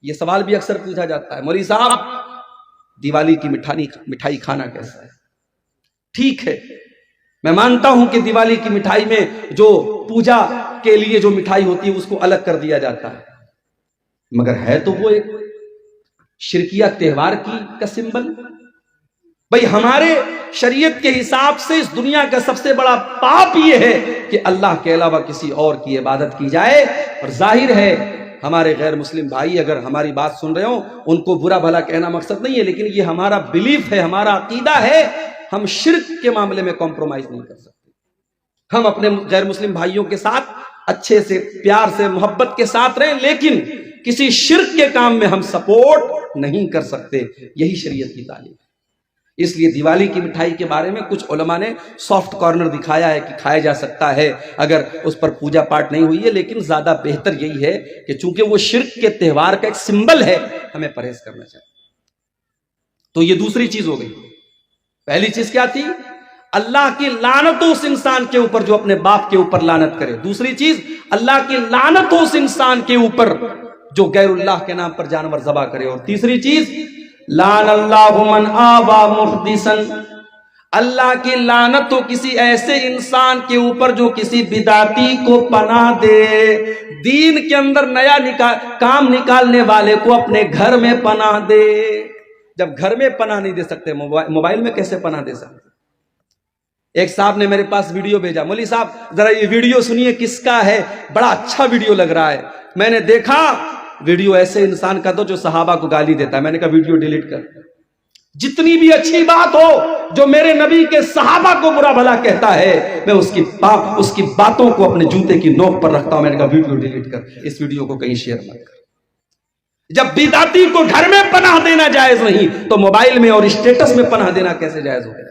یہ سوال بھی اکثر پوچھا جاتا ہے، مولوی صاحب دیوالی کی مٹھائی کھانا کیسا ہے؟ ٹھیک ہے، میں مانتا ہوں کہ دیوالی کی مٹھائی میں جو پوجا کے لیے جو مٹھائی ہوتی ہے اس کو الگ کر دیا جاتا ہے، مگر ہے تو وہ ایک شرکیہ تہوار کا سمبل۔ بھئی ہمارے شریعت کے حساب سے اس دنیا کا سب سے بڑا پاپ یہ ہے کہ اللہ کے علاوہ کسی اور کی عبادت کی جائے۔ اور ظاہر ہے ہمارے غیر مسلم بھائی اگر ہماری بات سن رہے ہوں، ان کو برا بھلا کہنا مقصد نہیں ہے، لیکن یہ ہمارا بلیف ہے، ہمارا عقیدہ ہے، ہم شرک کے معاملے میں کمپرومائز نہیں کر سکتے۔ ہم اپنے غیر مسلم بھائیوں کے ساتھ اچھے سے، پیار سے، محبت کے ساتھ رہیں، لیکن کسی شرک کے کام میں ہم سپورٹ نہیں کر سکتے۔ یہی شریعت کی تعلیم ہے۔ اس لیے دیوالی کی مٹھائی کے بارے میں کچھ علماء نے سافٹ کارنر دکھایا ہے کہ کھایا جا سکتا ہے اگر اس پر پوجا پاٹ نہیں ہوئی ہے، لیکن زیادہ بہتر یہی ہے کہ چونکہ وہ شرک کے تہوار کا ایک سمبل ہے، ہمیں پرہیز کرنا چاہیے۔ تو یہ دوسری چیز ہو گئی۔ پہلی چیز کیا تھی؟ اللہ کی لعنت ہو اس انسان کے اوپر جو اپنے باپ کے اوپر لعنت کرے۔ دوسری چیز، اللہ کی لعنت ہو اس انسان کے اوپر جو غیر اللہ کے نام پر جانور ذبح کرے۔ اور تیسری چیز، لعن اللہ من آبا محدثا، اللہ کی لعنت ہو کسی ایسے انسان کے اوپر جو کسی بدعتی کو پناہ دے، دین کے اندر نیا کام نکالنے والے کو اپنے گھر میں پناہ دے۔ جب گھر میں پناہ نہیں دے سکتے، موبائل میں کیسے پناہ دے سکتے؟ ایک صاحب نے میرے پاس ویڈیو بھیجا، مولوی صاحب ذرا یہ ویڈیو سنیے کس کا ہے، بڑا اچھا ویڈیو لگ رہا ہے۔ میں نے دیکھا ویڈیو ایسے انسان کا تو جو صحابہ کو گالی دیتا ہے۔ میں نے کہا ویڈیو ڈیلیٹ کر، جتنی بھی اچھی بات ہو جو میرے نبی کے صحابہ کو برا بھلا کہتا ہے، میں اس کی باتوں کو اپنے جوتے کی نوک پر رکھتا ہوں۔ میں نے کہا ویڈیو ڈیلیٹ کر، اس ویڈیو کو کہیں شیئر مت کر۔ جب بدعتی کو گھر میں پناہ دینا جائز نہیں تو موبائل میں اور اسٹیٹس میں پناہ دینا کیسے جائز ہو گیا؟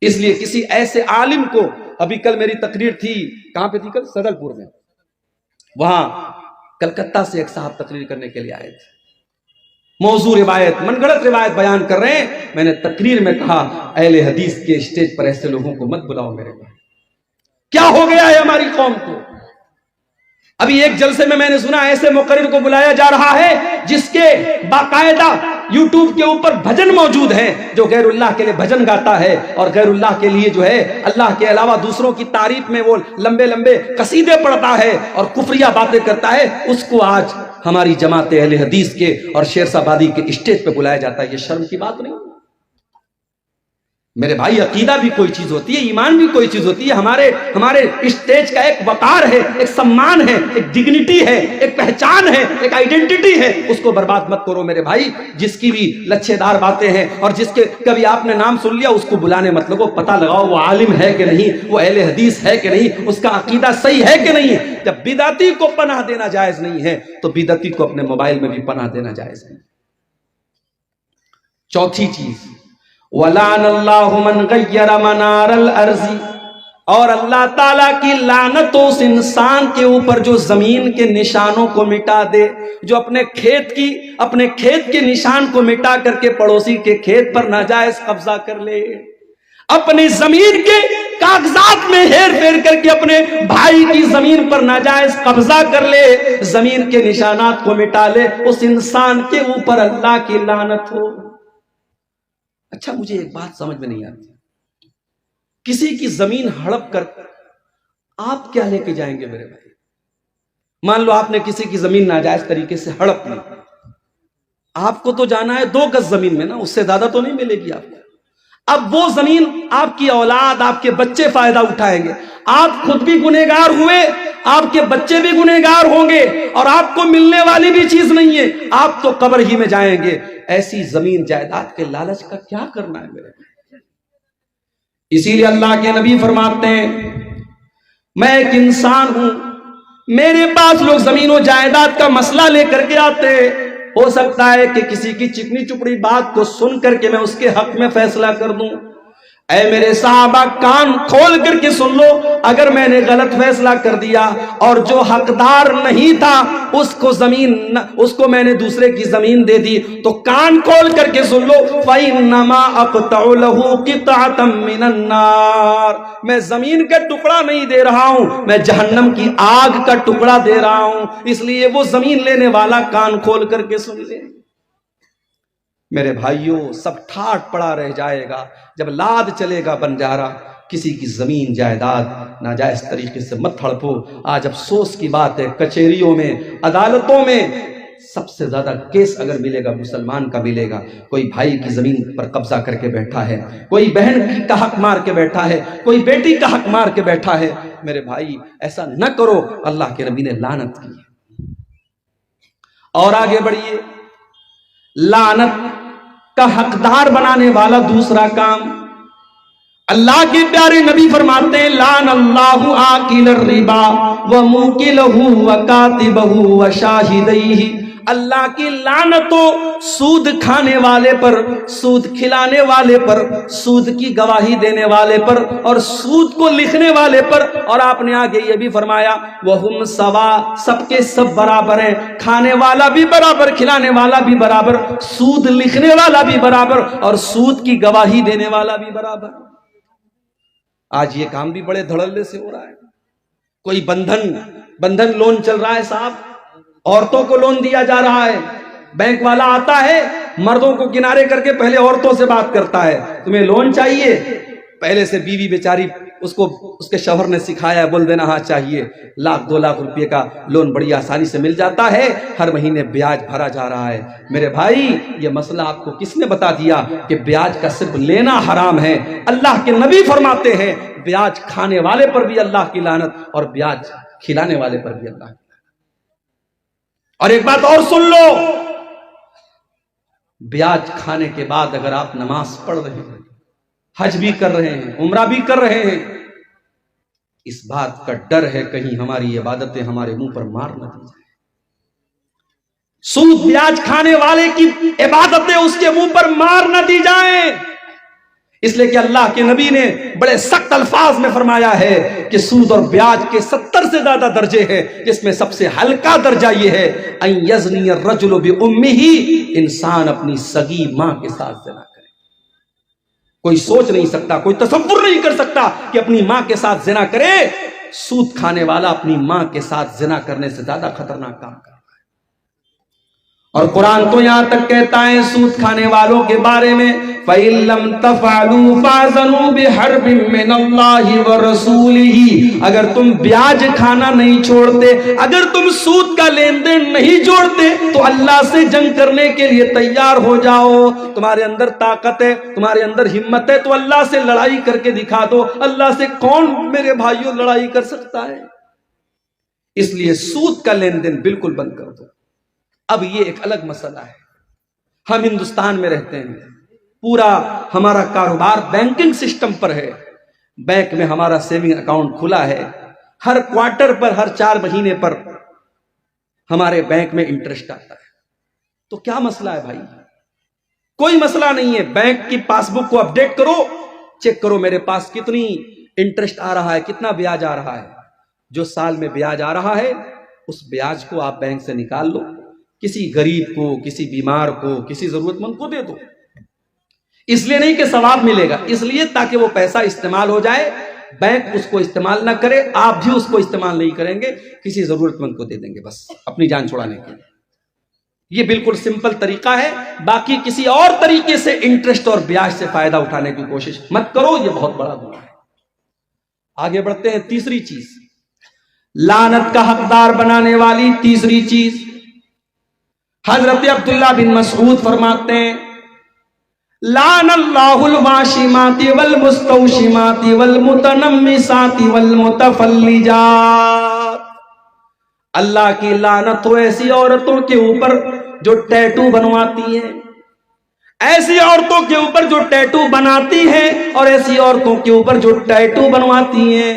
اس لیے کسی ایسے عالم کو، ابھی کل میری تقریر تھی، کہاں پہ تھی کل؟ صدل پور میں، وہاں کلکتہ سے ایک صاحب تقریر کرنے کے لیے آئے تھے، موضوع روایت، من گھڑت روایت بیان کر رہے ہیں۔ میں نے تقریر میں کہا اہل حدیث کے اسٹیج پر ایسے لوگوں کو مت بلاؤ میرے بھائی، کیا ہو گیا ہے ہماری قوم کو؟ ابھی ایک جلسے میں نے سنا ایسے مقرر کو بلایا جا رہا ہے جس کے باقاعدہ یوٹیوب کے اوپر بھجن موجود ہیں، جو غیر اللہ کے لیے بھجن گاتا ہے اور غیر اللہ کے لیے جو ہے اللہ کے علاوہ دوسروں کی تعریف میں وہ لمبے لمبے قصیدے پڑھتا ہے اور کفریہ باتیں کرتا ہے۔ اس کو آج ہماری جماعت اہل حدیث کے اور شیر آبادی کے اسٹیج پہ بلایا جاتا ہے۔ یہ شرم کی بات نہیں؟ میرے بھائی عقیدہ بھی کوئی چیز ہوتی ہے، ایمان بھی کوئی چیز ہوتی ہے۔ ہمارے اسٹیج کا ایک وقار ہے، ایک سمان ہے، ایک ڈگنیٹی ہے، ایک پہچان ہے، ایک آئیڈینٹی ہے، اس کو برباد مت کرو میرے بھائی۔ جس کی بھی لچھے دار باتیں ہیں اور جس کے کبھی آپ نے نام سن لیا اس کو بلانے مت لگو، پتہ لگاؤ وہ عالم ہے کہ نہیں، وہ اہل حدیث ہے کہ نہیں، اس کا عقیدہ صحیح ہے کہ نہیں۔ جب بدعتی کو پناہ دینا جائز نہیں ہے تو بدعتی کو اپنے موبائل میں بھی پناہ دینا جائز نہیں۔ چوتھی چیز، وَلَعَنَ اللَّهُ مَنْ غَيَّرَ مَنَارَ الْأَرْضِ، اور اللہ تعالیٰ کی لعنت اس انسان کے اوپر جو زمین کے نشانوں کو مٹا دے، جو اپنے کھیت کے نشان کو مٹا کر کے پڑوسی کے کھیت پر ناجائز قبضہ کر لے، اپنی زمین کے کاغذات میں ہیر پھیر کر کے اپنے بھائی کی زمین پر ناجائز قبضہ کر لے، زمین کے نشانات کو مٹا لے، اس انسان کے اوپر اللہ کی لعنت ہو۔ اچھا مجھے ایک بات سمجھ میں نہیں آتی، کسی کی زمین ہڑپ کر آپ کیا لے کے جائیں گے میرے بھائی؟ مان لو آپ نے کسی کی زمین ناجائز طریقے سے ہڑپ لی، آپ کو تو جانا ہے 2 گز زمین میں نا، اس سے زیادہ تو نہیں ملے گی آپ کو۔ اب وہ زمین آپ کی اولاد، آپ کے بچے فائدہ اٹھائیں گے، آپ خود بھی گنہگار ہوئے، آپ کے بچے بھی گنہگار ہوں گے، اور آپ کو ملنے والی بھی چیز نہیں ہے، آپ تو قبر ہی میں جائیں گے۔ ایسی زمین جائیداد کے لالچ کا کیا کرنا ہے میرے بھائی؟ اسی لیے اللہ کے نبی فرماتے ہیں میں ایک انسان ہوں، میرے پاس لوگ زمین و جائیداد کا مسئلہ لے کر کے آتے ہیں، ہو سکتا ہے کہ کسی کی چکنی چپڑی بات کو سن کر کے میں اس کے حق میں فیصلہ کر دوں، اے میرے صحابہ کان کھول کر کے سن لو، اگر میں نے غلط فیصلہ کر دیا اور جو حقدار نہیں تھا اس کو میں نے دوسرے کی زمین دے دی، تو کان کھول کر کے سن لو، فَإِنَّمَا أَقْطَعُ لَهُ قِطْعَةً مِّنَ النَّارِ، میں زمین کا ٹکڑا نہیں دے رہا ہوں، میں جہنم کی آگ کا ٹکڑا دے رہا ہوں، اس لیے وہ زمین لینے والا کان کھول کر کے سن لے۔ میرے بھائیوں، سب ٹھاٹ پڑا رہ جائے گا جب لاد چلے گا بنجارا، کسی کی زمین جائیداد ناجائز طریقے سے مت ہڑپو۔ آج افسوس کی بات ہے، کچہریوں میں، عدالتوں میں سب سے زیادہ کیس اگر ملے گا مسلمان کا ملے گا، کوئی بھائی کی زمین پر قبضہ کر کے بیٹھا ہے، کوئی بہن کا حق مار کے بیٹھا ہے، کوئی بیٹی کا حق مار کے بیٹھا ہے۔ میرے بھائی ایسا نہ کرو، اللہ کے نبی نے لعنت کی ہے۔ اور آگے بڑھیے، لعنت کا حقدار بنانے والا دوسرا کام، اللہ کے پیارے نبی فرماتے ہیں لعن اللہ آکل الربا وموکلہ وکاتبہ وشاہدیہ، اللہ کی لعنت ہو سود کھانے والے پر، سود کھلانے والے پر، سود کی گواہی دینے والے پر، اور سود کو لکھنے والے پر۔ اور آپ نے آگے یہ بھی فرمایا وَهُمْ سَوَا، سب کے سب برابر ہیں، کھانے والا بھی برابر، کھلانے والا بھی برابر، سود لکھنے والا بھی برابر، اور سود کی گواہی دینے والا بھی برابر۔ آج یہ کام بھی بڑے دھڑلے سے ہو رہا ہے۔ کوئی بندھن لون چل رہا ہے صاحب، عورتوں کو لون دیا جا رہا ہے، بینک والا آتا ہے مردوں کو کنارے کر کے پہلے عورتوں سے بات کرتا ہے، تمہیں لون چاہیے؟ پہلے سے بیوی بیچاری اس کے شوہر نے سکھایا، بول دینا ہاں چاہیے، 1,00,000 2 لاکھ روپے کا لون بڑی آسانی سے مل جاتا ہے، ہر مہینے بیاج بھرا جا رہا ہے۔ میرے بھائی یہ مسئلہ آپ کو کس نے بتا دیا کہ بیاج کا صرف لینا حرام ہے؟ اللہ کے نبی فرماتے ہیں بیاج کھانے والے پر بھی اللہ کی لعنت، اور بیاج کھلانے والے پر بھی اللہ کی لعنت۔ اور ایک بات اور سن لو، بیاج کھانے کے بعد اگر آپ نماز پڑھ رہے ہیں، حج بھی کر رہے ہیں، عمرہ بھی کر رہے ہیں، اس بات کا ڈر ہے کہیں ہماری عبادتیں ہمارے منہ پر مار نہ دی جائیں۔ سود بیاج کھانے والے کی عبادتیں اس کے منہ پر مار نہ دی جائیں، اس لیے کہ اللہ کے نبی نے بڑے سخت الفاظ میں فرمایا ہے کہ سود اور بیاج کے 70 سے زیادہ درجے ہیں، جس میں سب سے ہلکا درجہ یہ ہے ان یزنی الرجل بامہ، انسان اپنی سگی ماں کے ساتھ زنا کرے۔ کوئی سوچ نہیں سکتا، کوئی تصور نہیں کر سکتا کہ اپنی ماں کے ساتھ زنا کرے۔ سود کھانے والا اپنی ماں کے ساتھ زنا کرنے سے زیادہ خطرناک کام کرتا ہے۔ اور قرآن تو یہاں تک کہتا ہے سود کھانے والوں کے بارے میں فَإِن لَّمْ تَفْعَلُوا فَأْذَنُوا بِحَرْبٍ مِّنَ اللَّهِ وَرَسُولِهِ، اگر تم بیاج کھانا نہیں چھوڑتے، اگر تم سود کا لین دین نہیں چھوڑتے تو اللہ سے جنگ کرنے کے لیے تیار ہو جاؤ۔ تمہارے اندر طاقت ہے، تمہارے اندر ہمت ہے تو اللہ سے لڑائی کر کے دکھا دو۔ اللہ سے کون میرے بھائیوں لڑائی کر سکتا ہے؟ اس لیے سود کا لین دین بالکل بند کر دو۔ اب یہ ایک الگ مسئلہ ہے، ہم ہندوستان میں رہتے ہیں، پورا ہمارا کاروبار بینکنگ سسٹم پر ہے، بینک میں ہمارا سیونگ اکاؤنٹ کھلا ہے، ہر کوارٹر پر، ہر 4 مہینے پر ہمارے بینک میں انٹرسٹ آتا ہے۔ تو کیا مسئلہ ہے بھائی؟ کوئی مسئلہ نہیں ہے، بینک کی پاس بک کو اپڈیٹ کرو، چیک کرو میرے پاس کتنی انٹرسٹ آ رہا ہے، کتنا بیاج آ رہا ہے۔ جو سال میں بیاج آ رہا ہے اس بیاج کو آپ بینک سے نکال لو، کسی غریب کو، کسی بیمار کو، کسی ضرورت مند کو دے دو۔ اس لیے نہیں کہ ثواب ملے گا، اس لیے تاکہ وہ پیسہ استعمال ہو جائے، بینک اس کو استعمال نہ کرے، آپ بھی اس کو استعمال نہیں کریں گے، کسی ضرورت مند کو دے دیں گے بس اپنی جان چھڑانے کے لیے۔ یہ بالکل سمپل طریقہ ہے، باقی کسی اور طریقے سے انٹرسٹ اور بیاج سے فائدہ اٹھانے کی کوشش مت کرو، یہ بہت بڑا گناہ ہے۔ آگے بڑھتے ہیں، تیسری چیز، لعنت کا حقدار بنانے والی تیسری چیز، حضرت عبداللہ بن مسعود فرماتے ہیں لعن اللہ الواشمات والمستوشمات والمتنمسات والمتفلجات، اللہ کی لعنت ہو ایسی عورتوں کے اوپر جو ٹیٹو بنواتی ہیں، ایسی عورتوں کے اوپر جو ٹیٹو بناتی ہیں، اور ایسی عورتوں کے اوپر جو ٹیٹو بنواتی ہیں۔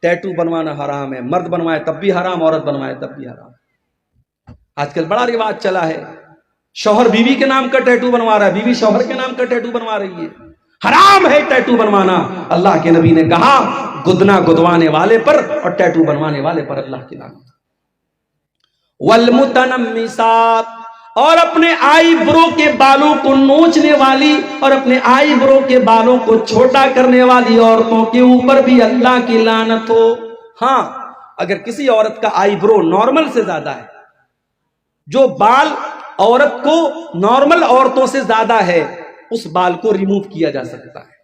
ٹیٹو بنوانا حرام ہے، مرد بنوائے تب بھی حرام، عورت بنوائے تب بھی حرام۔ آج کل بڑا رواج چلا ہے، شوہر بیوی کے نام کا ٹیٹو بنوا رہا ہے، بیوی شوہر کے نام کا ٹیٹو بنوا رہی ہے، حرام ہے ٹیٹو بنوانا. اللہ کے نبی نے کہا گدنا گدوانے والے پر اور ٹیٹو بنوانے والے پر اللہ کی لعنت. والمتنمسات، اور اپنے آئی برو کے بالوں کو نوچنے والی اور اپنے آئی برو کے بالوں کو چھوٹا کرنے والی عورتوں کے اوپر بھی اللہ کی لعنت ہو. ہاں اگر کسی عورت کا آئی برو نارمل سے زیادہ ہے، جو بال عورت کو نارمل عورتوں سے زیادہ ہے، اس بال کو ریموو کیا جا سکتا ہے.